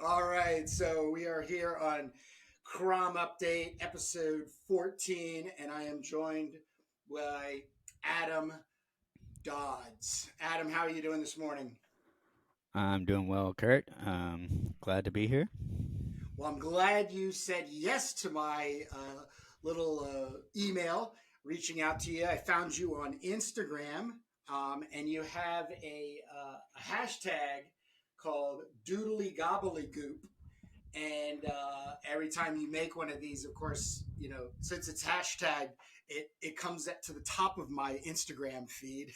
All right, so we are here on Crom Update, episode 14, and I am joined by Adam Dodds. Adam, how are you doing this morning? I'm doing well, Kurt. Glad to be here. Well, I'm glad you said yes to my little email reaching out to you. I found you on Instagram, and you have a hashtag called Doodlygobbledygook. And every time you make one of these, of course, since it's hashtag, it comes to the top of my Instagram feed.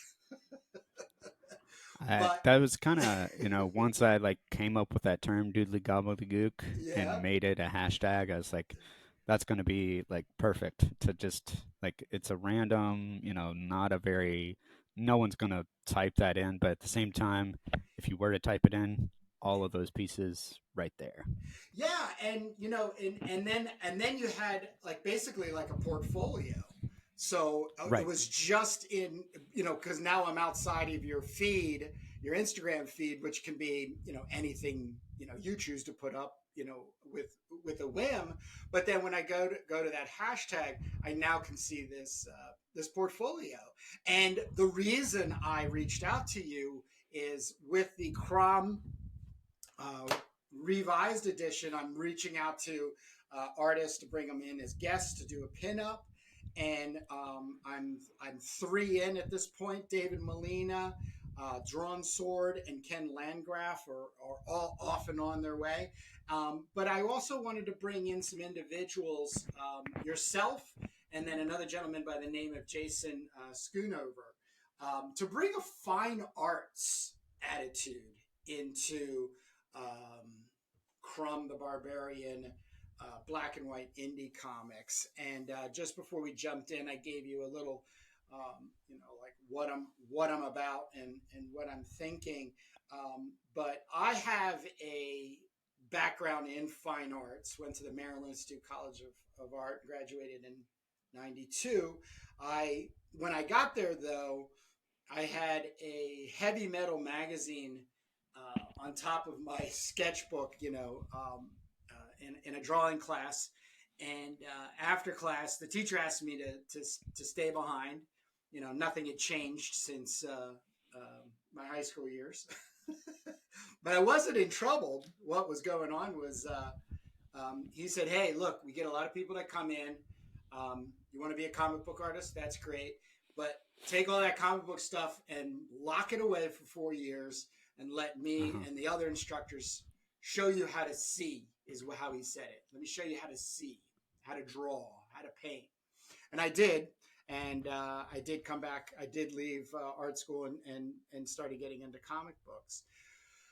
But That was kind of, once I like came up with that term doodly gobbledygook yeah, and made it a hashtag, I was like, that's going to be like perfect to just like, it's a random, not a very, no one's going to type that in. But at the same time, if you were to type it in, all of those pieces right there. yeah, and then you had like basically like a portfolio. So it Right. was just in, because now I'm outside of your feed, your Instagram feed, which can be, anything, you choose to put up, with a whim. But then when I go to that hashtag, I now can see this portfolio. And the reason I reached out to you is with the Crom uh, revised edition. I'm reaching out to artists to bring them in as guests to do a pinup, and I'm three in at this point. David Molina, Drawn Sword, and Ken Landgraf are all off and on their way. But I also wanted to bring in some individuals, yourself, and then another gentleman by the name of Jason Schoonover, to bring a fine arts attitude into um, Crom the Barbarian, black and white indie comics. And just before we jumped in, I gave you a little, like what I'm about and what I'm thinking. But I have a background in fine arts. Went to the Maryland Institute College of Art, graduated in '92. I When I got there though, I had a heavy metal magazine on top of my sketchbook, in a drawing class. And after class, the teacher asked me to stay behind. Nothing had changed since my high school years. But I wasn't in trouble. What was going on was he said, "Hey, look, we get a lot of people that come in. You want to be a comic book artist? That's great, but take all that comic book stuff and lock it away for 4 years, and let me Uh-huh. and the other instructors show you how to see." Is how he said it. Let me show you how to see, how to draw, how to paint, and I did. And I did come back. I did leave art school and started getting into comic books.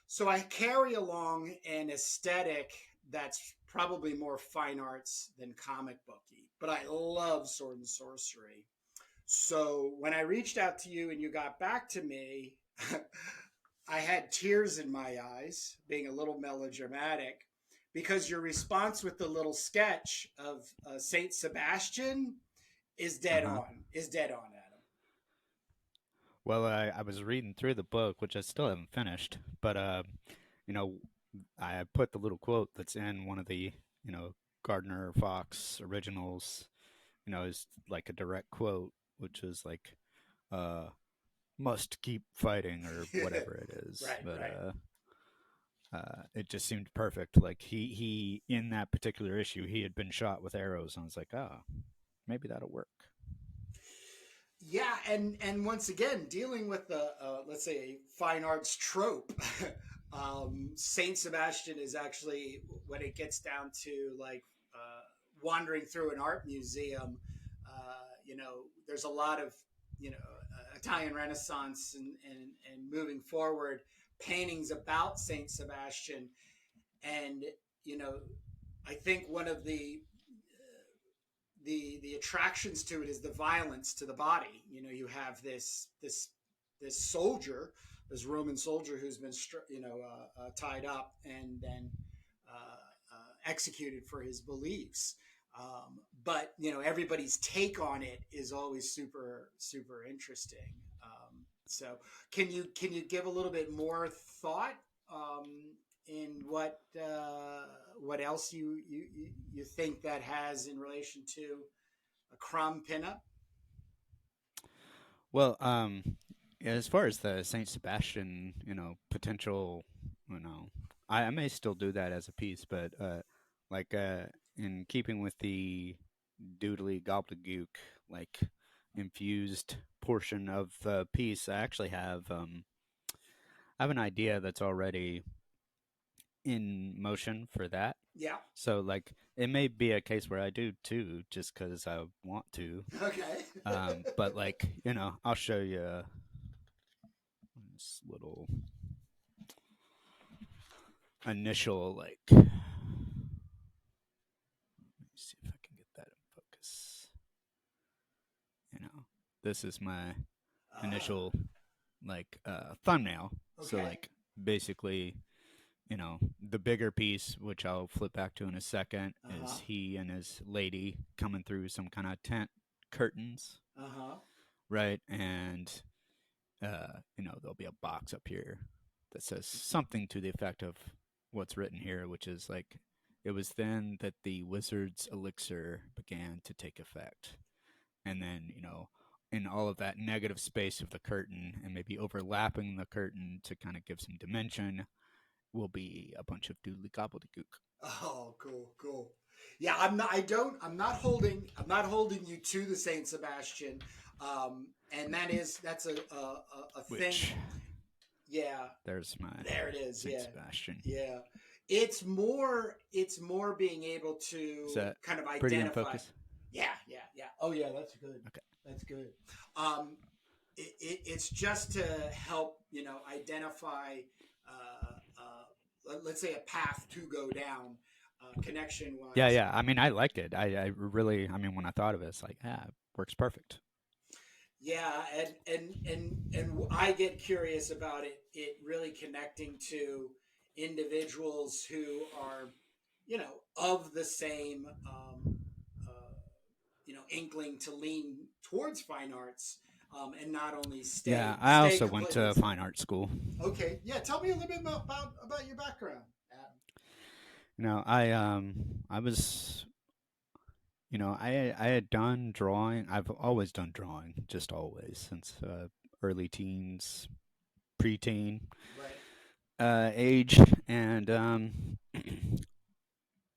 So I carry along an aesthetic that's probably more fine arts than comic booky, but I love sword and sorcery. So when I reached out to you and you got back to me, I had tears in my eyes, being a little melodramatic, because your response with the little sketch of Saint Sebastian is dead Uh-huh. on. Is dead on, Adam. Well, I was reading through the book, which I still haven't finished, but you know, I put the little quote that's in one of the, Gardner Fox originals, is like a direct quote, which is like, uh, must keep fighting or whatever it is. Right, But right. it just seemed perfect. Like he in that particular issue, he had been shot with arrows, and I was like, ah, maybe that'll work. Yeah, and once again, dealing with the let's say a fine arts trope, Saint Sebastian is actually, when it gets down to like wandering through an art museum. There's a lot of Italian Renaissance and moving forward paintings about Saint Sebastian, and you know I think one of the attractions to it is the violence to the body. You have this soldier, this Roman soldier who's been tied up and then executed for his beliefs. But everybody's take on it is always super super interesting. So can you give a little bit more thought um, in what else you think that has in relation to a Crom pinup? Well, yeah, as far as the Saint Sebastian, potential, you know, I may still do that as a piece, but like in keeping with the doodly gobbledygook, like infused portion of the piece, I have an idea that's already in motion for that. Yeah. So like it may be a case where I do too, just because I want to. Okay. But like I'll show you this little initial like. Let me see if I can get that in focus. This is my initial like thumbnail. So Okay. like basically, the bigger piece, which I'll flip back to in a second, Uh huh. is he and his lady coming through some kind of tent curtains, Uh huh. right? And there'll be a box up here that says something to the effect of what's written here, which is like, it was then that the wizard's elixir began to take effect. And then, in all of that negative space of the curtain and maybe overlapping the curtain to kind of give some dimension will be a bunch of doodly gobbledygook. Oh, cool, cool. Yeah, I'm not. I don't. I'm not holding. I'm not holding you to the Saint Sebastian, and that's a thing. Which, Yeah, there's my there it is. Saint Yeah, Sebastian. yeah. It's more being able Is to that kind of pretty in identify. focus? Yeah, yeah, yeah. Oh, yeah. That's good. Okay. That's good. Um, it's just to help identify. Let's say a path to go down, connection Yeah, wise. yeah. I mean, I like it. I really, I mean, when I thought of it, it's like, it works perfect. Yeah, and I get curious about it really connecting to individuals who are, of the same, inkling to lean towards fine arts, and not only Yeah, stay I stay also went completely to inside. fine art school. Okay, yeah, tell me a little bit about your background, Adam. I was, I had done drawing. I've always done drawing, just always since early teens, preteen Right. age, and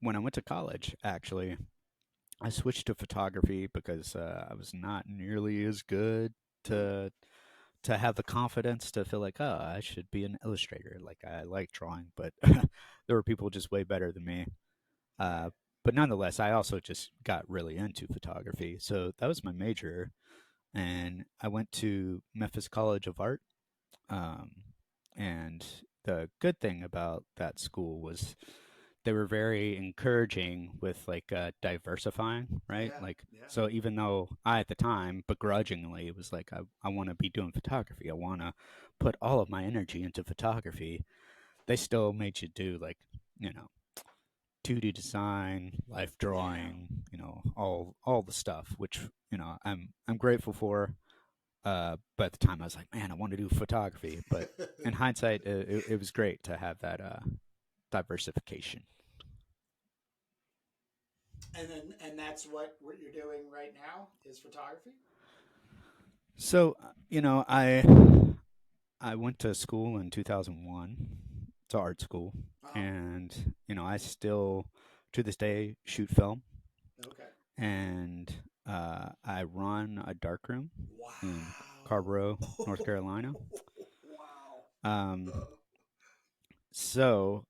when I went to college, actually, I switched to photography because I was not nearly as good Hmm. to have the confidence to feel like, oh, I should be an illustrator. Like I like drawing, but there were people just way better than me. Right. Uh, but nonetheless, I also just got really into photography, so that was my major, and I went to Memphis College of Art. Um, and the good thing about that school was they were very encouraging with like diversifying, right? Yeah. Like, Yeah. so even though I at the time begrudgingly was like, I want to be doing photography, I want to put all of my energy into photography, they still made you do like, you know, 2D design, life Yeah. drawing, all the stuff, which I'm grateful for. But at the time, I was like, man, I want to do photography. But in hindsight, it was great to have that diversification. And that's what you're doing right now is photography. So I went to school in 2001 to art school, Uh-huh. and I still to this day shoot film, Okay. and I run a darkroom in Wow. Carborough, North Carolina. Wow. Um, so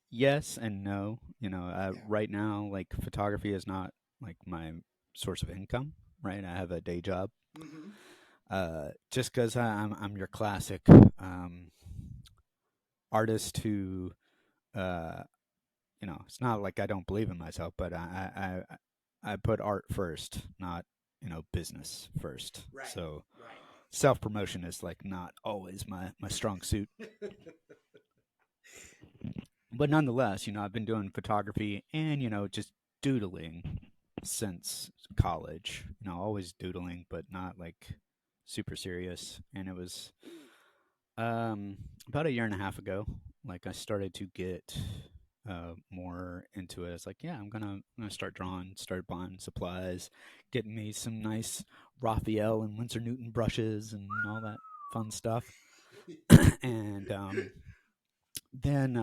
yes and no. Yeah. Right now, like photography is not like my source of income. Right, I have a day job. Mm-hmm. Just because I'm your classic artist who uh, it's not like I don't believe in myself, but I put art first, not business first. Right. So Right. self promotion is like not always my strong suit. But nonetheless, I've been doing photography and just doodling since college. Always doodling, but not like super serious. And it was about a year and a half ago. like I started to get more into it. It's like, yeah, I'm gonna start drawing. Start buying supplies, getting me some nice Raphael and Winsor Newton brushes and all that fun stuff. And then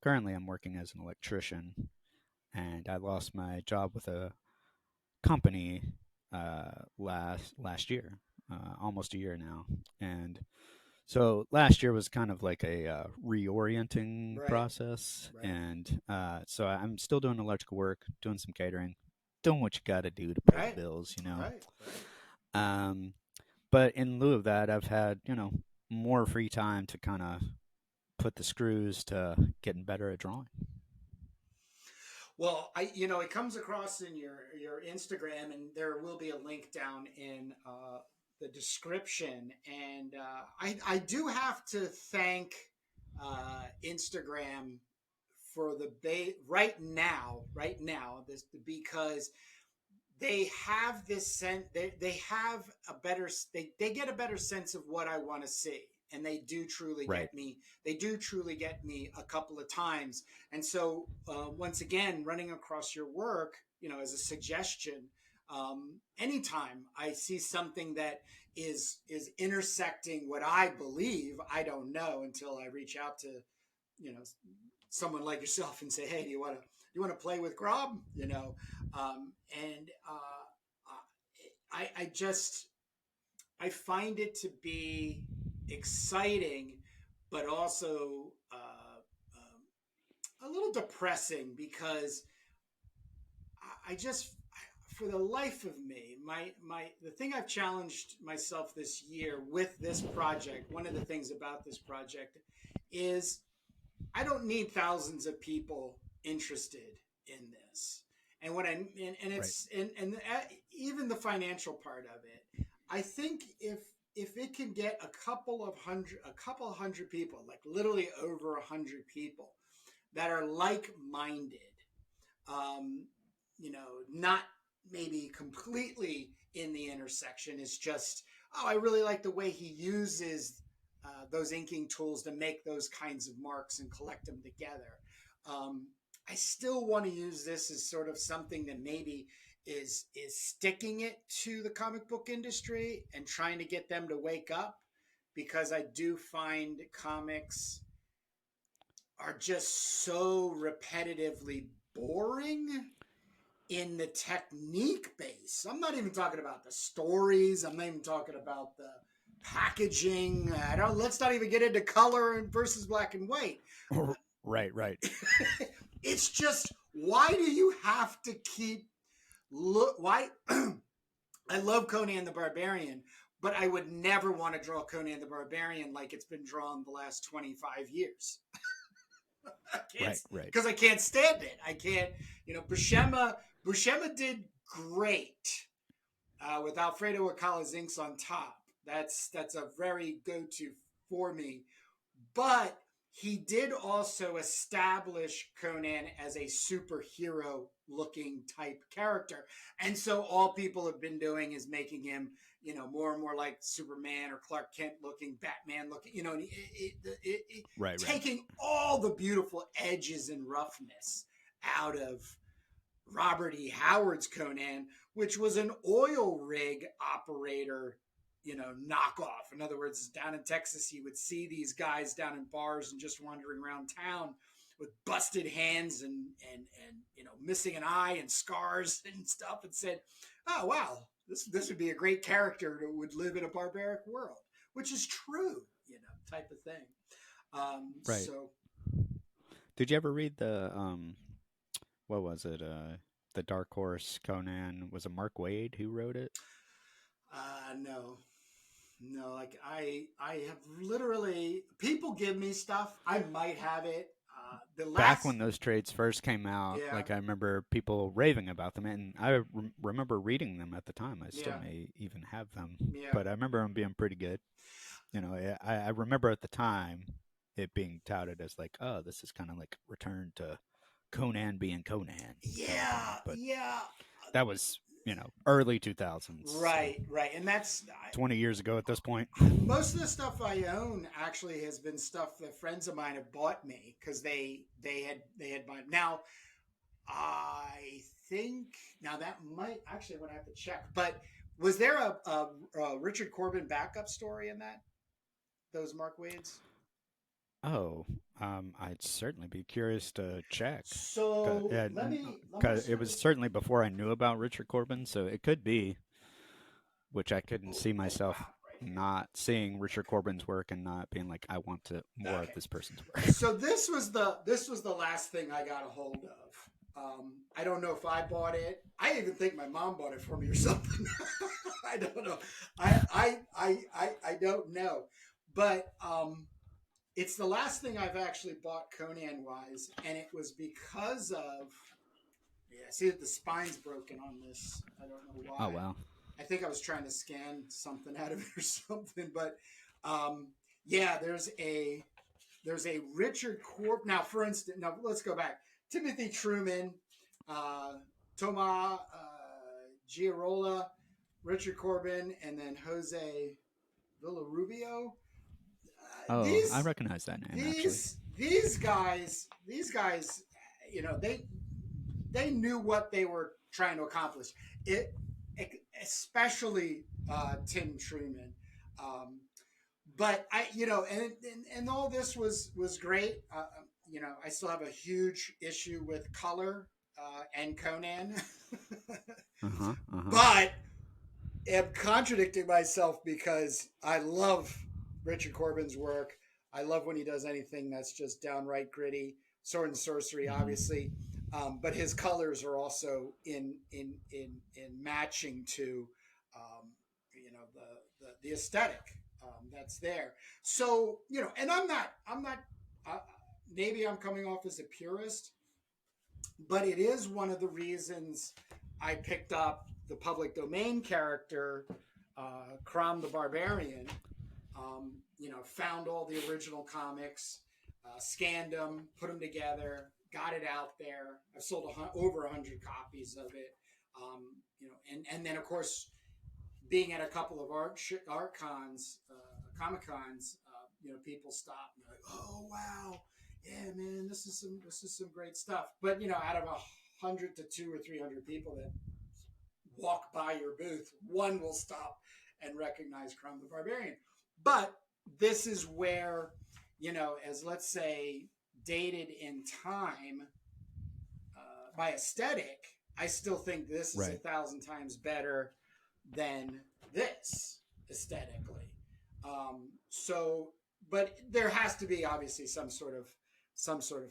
currently I'm working as an electrician, and I lost my job with a company last year, almost a year now, and so last year was kind of like a reorienting Right, process, right, and so I'm still doing electrical work, doing some catering, doing what you got to do to pay the right, bills, you know. right, right. Um, but in lieu of that, I've had more free time to kind of put the screws to getting better at drawing. Well, it comes across in your Instagram, and there will be a link down in the description. And I do have to thank Instagram for right now, this because they have this sense they have a better they get a better sense of what I want to see, and Right. they do truly get me a couple of times. And so once again, running across your work, as a suggestion, anytime I see something that is intersecting what I believe, I don't know until I reach out to you know someone like yourself and say, hey, do you want to play with Grob? And I just I find it to be exciting, but also a little depressing, because I just, for the life of me, the thing I've challenged myself this year with this project, one of the things about this project is I don't need thousands of people interested in this. And what I and Right. it's and even the financial part of it, I think if it can get a couple hundred people, like literally over 100 people that are like-minded, um, not maybe completely in the intersection, is just, oh, I really like the way he uses those inking tools to make those kinds of marks and collect them together. Um, I still want to use this as sort of something that maybe is sticking it to the comic book industry and trying to get them to wake up, because I do find comics are just so repetitively boring in the technique base. I'm not even talking about the stories. I'm not even talking about the packaging. I don't. Let's not even get into color versus black and white. Right. Right. It's just, why do you have to keep look? Why? I love Conan the Barbarian, but I would never want to draw Conan the Barbarian like it's been drawn the last 25 years. I can't, Right. Right. because I can't stand it. I can't. Buscema did great with Alfredo Akala's inks on top. That's a very go-to for me. But he did also establish Conan as a superhero looking type character. And so all people have been doing is making him, more and more like Superman or Clark Kent looking, Batman looking, Right. Right. taking all the beautiful edges and roughness out of Robert E. Howard's Conan, which was an oil rig operator, knockoff. In other words, down in Texas, you would see these guys down in bars and just wandering around town with busted hands and missing an eye and scars and stuff, and said, "Oh wow, this would be a great character that would live in a barbaric world," which is true, type of thing. Right. So Did you ever read the what was it? The Dark Horse Conan, was it Mark Wade who wrote it? no, no, like I have literally, people give me stuff. I might have it. The Back last, when those trades first came out, yeah, like I remember people raving about them, and I remember reading them at the time. I still yeah, may even have them, yeah, but I remember them being pretty good. I remember at the time it being touted as like, oh, this is kind of like return to Conan being Conan kind of thing. yeah, But yeah. that was early 2000s. Right, so right, and that's 20 years ago at this point. most of the stuff I own actually has been stuff that friends of mine have bought me because they had bought. Now I think now that might actually I would have to check, but was there a Richard Corbin backup story in that those Mark Wades? Oh, I'd certainly be curious to check. So let me 'Cause it sort was of certainly before I knew about Richard Corbin, so it could be, which I couldn't see pull it myself up right here. not seeing Richard Corbin's work and not being like, I want to more of Okay. this person's work. So this was the last thing I got a hold of. I don't know if I bought it. I even think my mom bought it for me or something. I don't know. I don't know. But it's the last thing I've actually bought Conan wise, and it was because of yeah. See that the spine's broken on this. I don't know Oh why. wow. I think I was trying to scan something out of it or something, but um, yeah, there's a Richard Corp. Now, for instance, now let's go back. Timothy Truman, uh, Toma Giarola, Richard Corbin, and then Jose Villarubio. Oh, I These recognize that name actually. these guys, they knew what they were trying to accomplish. It, especially Tim Truman. Um, but and all this was great. I still have a huge issue with color and Conan, Uh huh. Uh huh. but am contradicting myself because I love Richard Corbin's work. I love when he does anything that's just downright gritty. Sword and sorcery, Hmm. obviously, but his colors are also in matching to the aesthetic that's there. So and I'm not. Uh, maybe I'm coming off as a purist, but it is one of the reasons I picked up the public domain character, Crom the Barbarian. Found all the original comics, scanned them, put them together, got it out there. I've sold over 100 copies of it. And then of course, being at a couple of art cons, comic cons, people stop and they're like, "Oh wow, yeah, man, this is some great stuff." But out of 100 to 200 or 300 people that walk by your booth, one will stop and recognize Crom the Barbarian. But this is where, as let's say, dated in time, by aesthetic, I still think this is a Right. thousand times better than this aesthetically. So, but there has to be obviously some sort of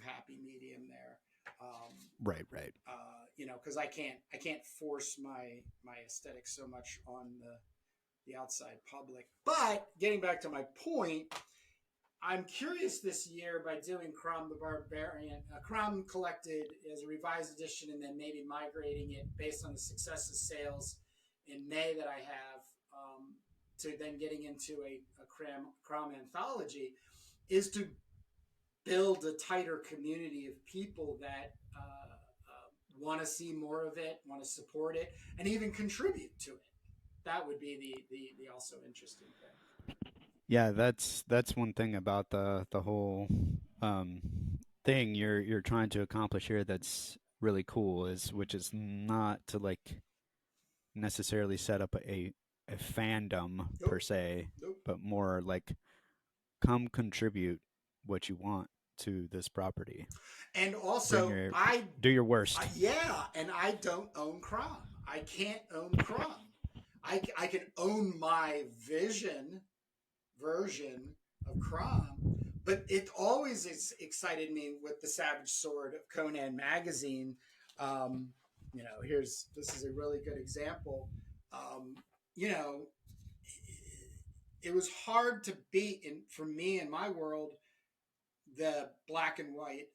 happy medium there. Um, Right. Right. because I can't force my aesthetic so much on the outside public. But getting back to my point, I'm curious this year by doing Crom the Barbarian. Crom collected as a revised edition and then maybe migrating it based on the success of sales in May that I have, to then getting into a Crom anthology, is to build a tighter community of people that want to see more of it, want to support it, and even contribute to it. That would be the also interesting thing. Yeah, that's one thing about the whole um thing you're trying to accomplish here that's really cool is which is not to like necessarily set up a fandom per Nope, se, nope. but more like come contribute what you want to this property. And Bring also, your do your worst. yeah, and I don't own Crom. I can't own Crom. I can own my vision version of Crom, but it always excited me with the Savage Sword of Conan magazine. This is a really good example. Um, you know, it was hard to beat for me in my world the black and white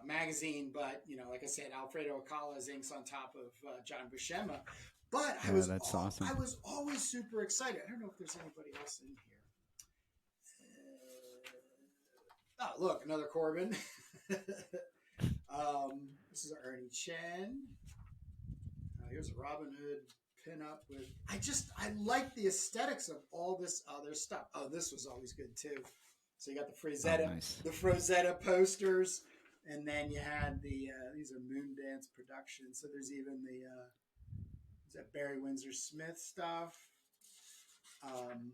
magazine, but like I said, Alfredo Acala's inks on top of John Buscema. But I Yeah, was that's I awesome. was always super excited. I don't know if there's anybody else in here. Oh, look, another Corbin. This is Ernie Chen. Here's a Robin Hood pinup with. I like the aesthetics of all this other stuff. Oh, this was always good too. So you got Oh, nice. The Frazetta posters, and then you had the these are Moondance Productions. So there's even the is that Barry Windsor Smith stuff. Um,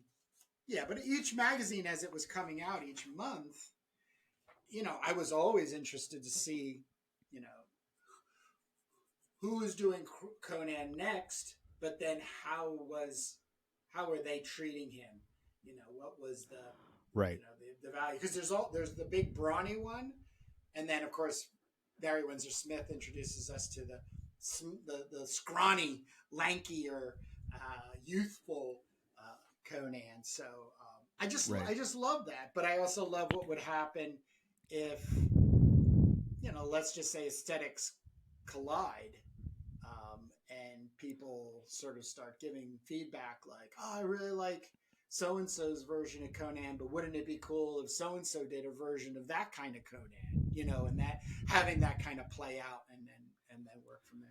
yeah, but each magazine as it was coming out each month, I was always interested to see, you know, who was doing Conan next, but then how were they treating him? What was Right. the value? Because there's the big brawny one, and then of course Barry Windsor Smith introduces us to the scrawny, lankier, youthful Conan. So Right. I just love that, but I also love what would happen if let's just say aesthetics collide, and people sort of start giving feedback like, oh, I really like so and so's version of Conan, but wouldn't it be cool if so and so did a version of that kind of Conan, and that having that kind of play out and then work from there.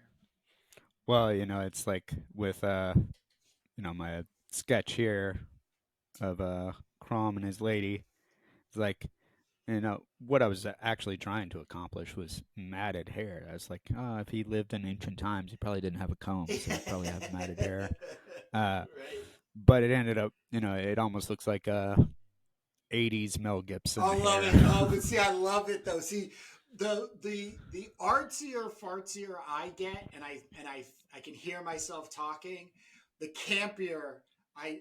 Well, it's like with my sketch here of Crom and his lady. It's like, what I was actually trying to accomplish was matted hair. I was like, oh, if he lived in ancient times, he probably didn't have a comb, so he'd probably have matted hair. Uh, Right. but it ended up, it almost looks like 80s Mel I Gibson love hair. it. Oh, but see, I love it though. See, the artsier, fartsier I get, and I can hear myself talking, the campier I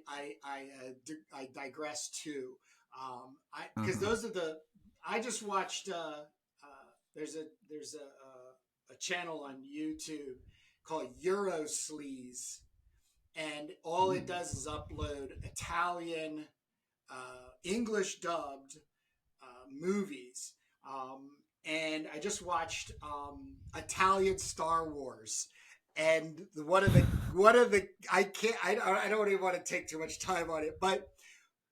digress to. I because Uh-huh. those are the I just watched. There's a channel on YouTube called Eurosleaze, and all it Ooh. does is upload Italian, English dubbed movies. And I just watched Italian Star Wars, and one of the I can't I don't even want to take too much time on it, but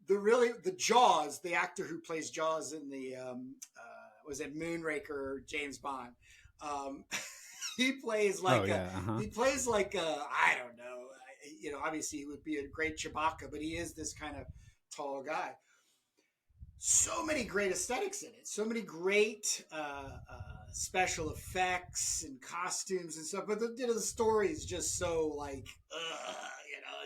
the Jaws, the actor who plays Jaws in the was it Moonraker, James Bond. Um, he plays Oh, like a yeah. Uh-huh. he plays like a I don't know. Obviously he would be a great Chewbacca, but he is this kind of tall guy. So many great aesthetics in it. So many great special effects and costumes and stuff. But the story is just so like,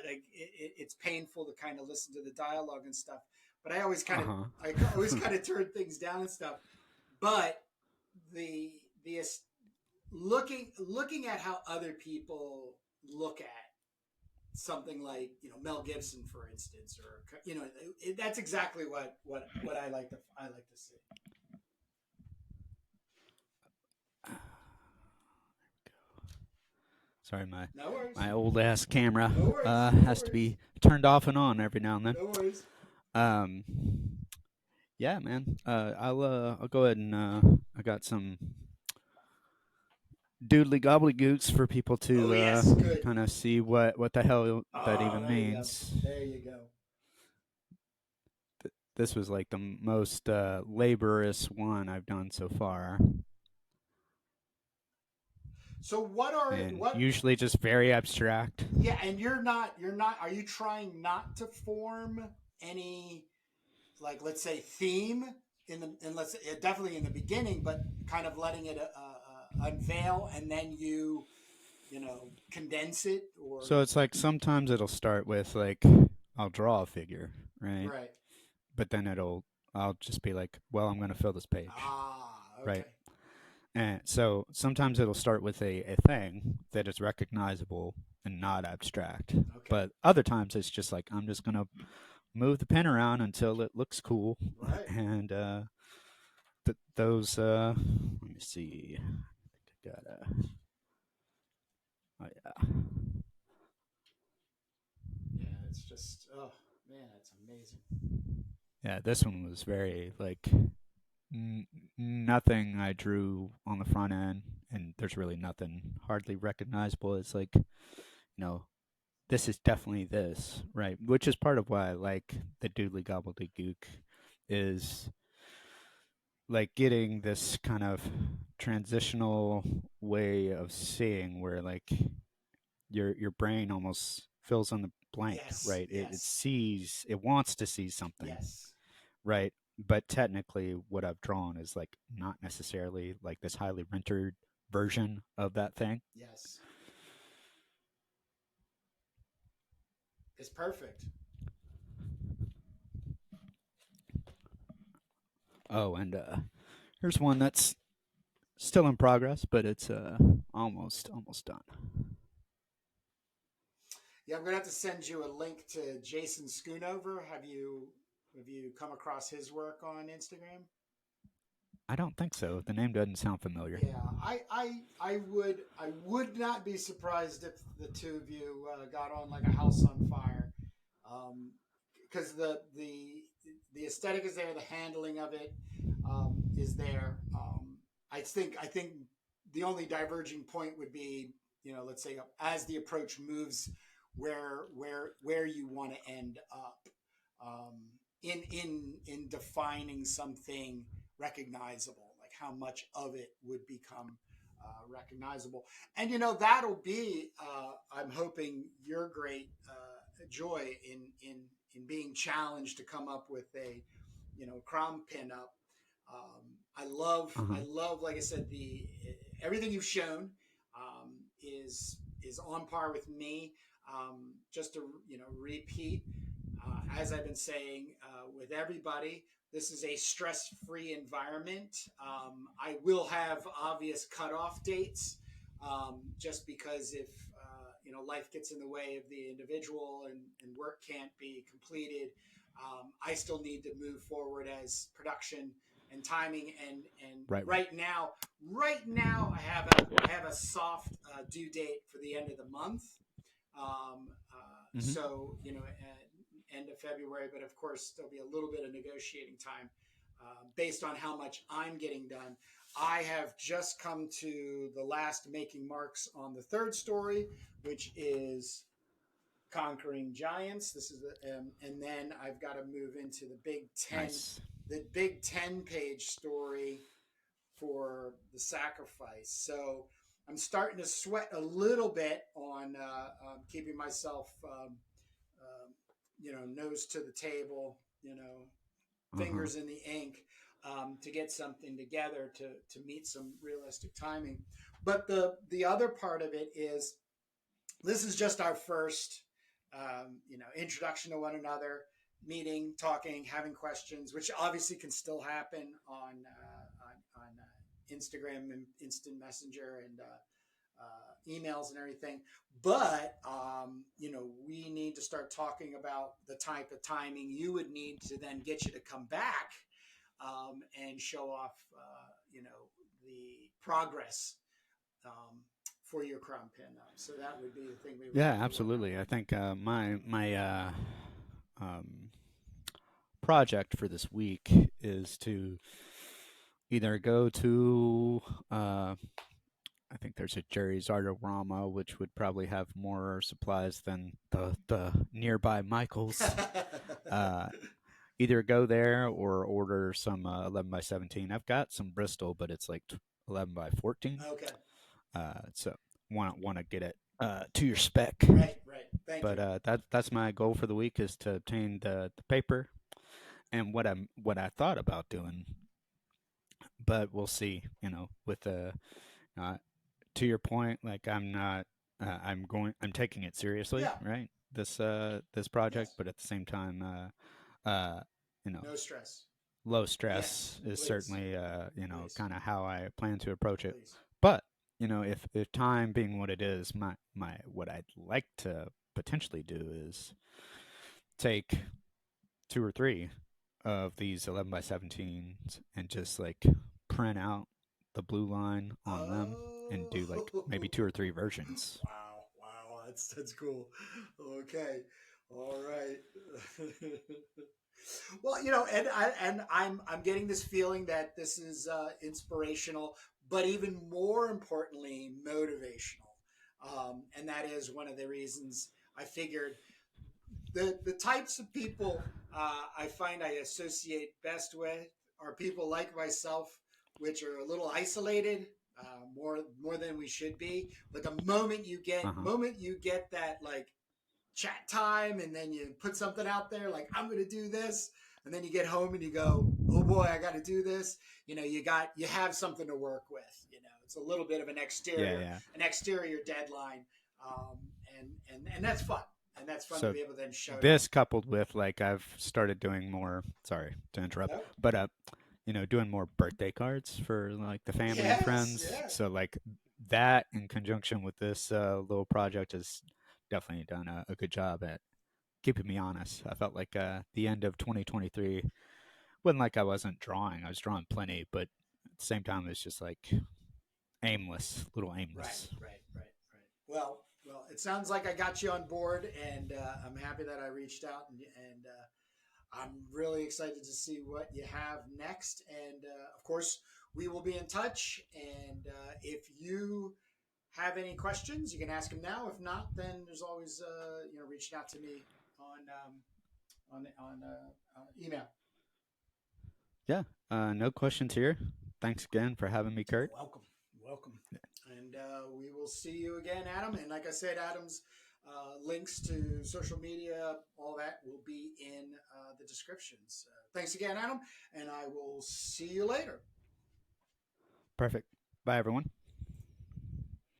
like it's painful to kind of listen to the dialogue and stuff. But Uh-huh. I always kind of turn things down and stuff. But the the looking at how other people look at something like Mel Gibson, for instance, or that's exactly what I like to see. Sorry, my No worries, my old ass camera no worries, no has to worries, be turned off and on every now and then. no worries. Um, yeah, man. I'll go ahead and I got some doodly gobbledygooks for people Oh to yes, good. kind of see what the hell that Oh, even there you go, means. there you go. This was like the most laborious one I've done so far, So and what? usually just very abstract. Yeah, and you're not. Are you trying not to form any, like, let's say, theme in let's definitely in the beginning, but kind of letting it unveil, and then condense it, or So it's like sometimes it'll start with like I'll draw a figure, right? right. But then I'll just be like, well, I'm going to fill this page, Ah, right? okay, And so sometimes it'll start with a thing that is recognizable and not abstract. okay, But other times it's just like I'm just going to move the pen around until it looks cool. right. And those, let me see. I got oh yeah. Yeah, it's just, oh man, it's amazing. Yeah, this one was very like n- nothing I drew on the front end, and there's really nothing hardly recognizable. It's like, this is definitely this, right? Which is part of why I like the Doodly Gobbledygook is like getting this kind of transitional way of seeing where like your brain almost fills in the blank, Yes, right? It yes, sees, it wants to see something, yes, right? But technically, what I've drawn is like not necessarily like this highly rendered version of that thing. yes. It's perfect. Oh, and here's one that's still in progress, but it's almost done. Yeah, I'm gonna have to send you a link to Jason Schoonover. Have you come across his work on Instagram? I don't think so. The name doesn't sound familiar. Yeah, I would not be surprised if the two of you got on like a house on fire, because the aesthetic is there, the handling of it is there. I think the only diverging point would be, you know, let's say as the approach moves, where you want to end up in defining something recognizable, like how much of it would become recognizable. And you know that'll be, I'm hoping, your great joy in being challenged to come up with a, you know, Crom pinup. I Uh-huh. love, like I said, the everything you've shown is on par with me. Just to, you know, repeat, as I've been saying with everybody, this is a stress-free environment. I will have obvious cutoff dates, just because if you know, life gets in the way of the individual and work can't be completed, I still need to move forward as production and timing. And Right, right. right now, I have a soft due date for the end of the month. Mm-hmm. So you know, end of February, but of course there'll be a little bit of negotiating time based on how much I'm getting done. I have just come to the last making marks on the third story, which is conquering giants. This is and then I've got to move into Nice. the big 10-page story for the sacrifice. So I'm starting to sweat a little bit on keeping myself, you know, nose to the table, you know, Uh-huh. fingers in the ink, to get something together to meet some realistic timing. But the other part of it is this is just our first, you know, introduction to one another, meeting, talking, having questions, which obviously can still happen on Instagram and instant messenger and emails and everything. But you know, we need to start talking about the type of timing you would need to then get you to come back and show off, you know, the progress for your Crom pin. So that would be the thing we would Yeah, have to work on. absolutely. I think my um, project for this week is to either go to I think there's a Jerry's Artorama, which would probably have more supplies than the nearby Michaels. Uh, Either go there or order some 11 by 17. I've got some Bristol, but it's like 11 by 14. Okay. So want to get it to your spec. Right. Right. Thank But you. that's my goal for the week is to obtain the paper and what I thought about doing, but we'll see. You know, with the uh, to your point, like I'm not. I'm taking it seriously, Yeah. right? This project, Yes. but at the same time, uh, you know, No stress. low Yes. stress is Please. certainly you know, Please. kind of how I plan to approach it. Please. But you know, if time being what it is, my what I'd like to potentially do is take two or three of these 11 by 17s and just like print out the blue line on them and do like Oh. maybe two or three versions. Wow. Wow. That's cool. Okay. All right. Well, you know, and I'm getting this feeling that this is inspirational, but even more importantly, motivational. And that is one of the reasons I figured the types of people I find I associate best with are people like myself, which are a little isolated, more than we should be. But the moment you get that like chat time, and then you put something out there like I'm going to do this, and then you get home and you go, oh boy, I got to do this. You have something to work with. It's a little bit of an exterior deadline, um, and that's fun. And that's fun to So be able to then show this coupled with like I've started doing more. Sorry to interrupt, Nope. but doing more birthday cards for like the family and friends. Yeah. So like that in conjunction with this little project has definitely done a good job at keeping me honest. I felt like the end of 2023 wasn't like I wasn't drawing. I was drawing plenty, but at the same time, it's just like aimless, little aimless. Right. Well, it sounds like I got you on board, and I'm happy that I reached out, and I'm really excited to see what you have next. And of course, we will be in touch. And if you have any questions, you can ask them now. If not, then there's always reaching out to me on email. Yeah, no questions here. Thanks again for having me, Kurt. Welcome. And we will see you again, Adam. And like I said, Adam's links to social media, all that will be in the descriptions. Thanks again, Adam, and I will see you later. Perfect. Bye, everyone.